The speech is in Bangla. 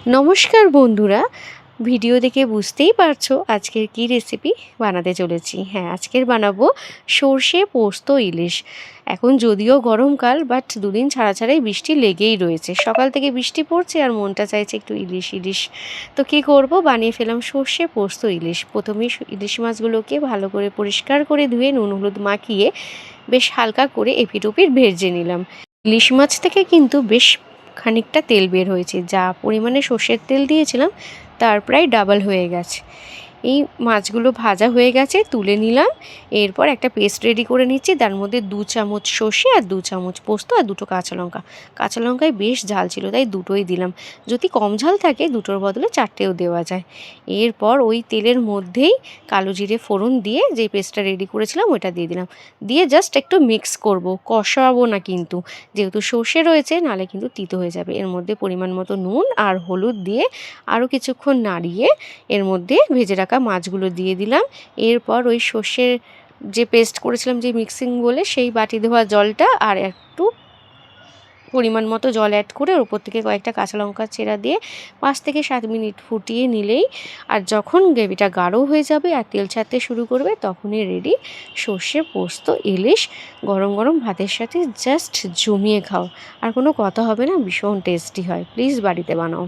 নমস্কার বন্ধুরা, ভিডিও দেখে বুঝতেই পারছো আজকের কি রেসিপি বানাতে চলেছি। হ্যাঁ, আজকের বানাবো সর্ষে পোস্ত ইলিশ। এখন যদিও গরমকাল, বাট দুদিন ছাড়া ছাড়াই বৃষ্টি লেগেই রয়েছে। সকাল থেকে বৃষ্টি পড়ছে আর মনটা চাইছে একটু ইলিশ ইলিশ। তো কী করব, বানিয়ে ফেলাম সর্ষে পোস্ত ইলিশ। প্রথমেই ইলিশ মাছগুলোকে ভালো করে পরিষ্কার করে ধুয়ে নুন হলুদ মাখিয়ে বেশ হালকা করে এপিট ওপিট ভেজে নিলাম। ইলিশ মাছ থেকে কিন্তু বেশ খানিকটা তেল বের হয়েছে, যা পরিমাণে সর্ষের তেল দিয়েছিলাম তার প্রায় ডাবল হয়ে গেছে। এই মাছগুলো ভাজা হয়ে গেছে, তুলে নিলাম। এরপর একটা পেস্ট রেডি করে নিচ্ছি, তার মধ্যে 2 চামচ সর্ষে আর 2 চামচ পোস্ত আর 2টো কাঁচা লঙ্কা। কাঁচা লঙ্কায় বেশ ঝাল ছিল তাই দুটোই দিলাম। যদি কম ঝাল থাকে দুটোর বদলে 4টেও দেওয়া যায়। এরপর ওই তেলের মধ্যেই কালো জিরে ফোড়ন দিয়ে যে পেস্টটা রেডি করেছিলাম ওটা দিয়ে দিলাম। দিয়ে জাস্ট একটু মিক্স করব, কষাবো না কিন্তু, যেহেতু সর্ষে রয়েছে নাহলে কিন্তু তিতো হয়ে যাবে। এর মধ্যে পরিমাণ মতো নুন আর হলুদ দিয়ে আরও কিছুক্ষণ নাড়িয়ে এর মধ্যে ভেজে রাখা মাছগুলো দিয়ে দিলাম। এরপর ওই সর্ষের যে পেস্ট করেছিলাম যে মিক্সিং বলে, সেই বাটি ধোয়া জলটা আর একটু পরিমাণ মতো জল অ্যাড করে ওর উপর থেকে কয়েকটা কাঁচা লঙ্কা চেরা দিয়ে 5 থেকে 7 মিনিট ফুটিয়ে নিলেই, আর যখন গ্রেভিটা গাঢ় হয়ে যাবে আর তেল ছাড়তে শুরু করবে, তখনই রেডি সর্ষে পোস্ত ইলিশ। গরম গরম ভাতের সাথে জাস্ট জমিয়ে খাও, আর কোনো কথা হবে না, ভীষণ টেস্টি হয়। প্লিজ বাড়িতে বানাও।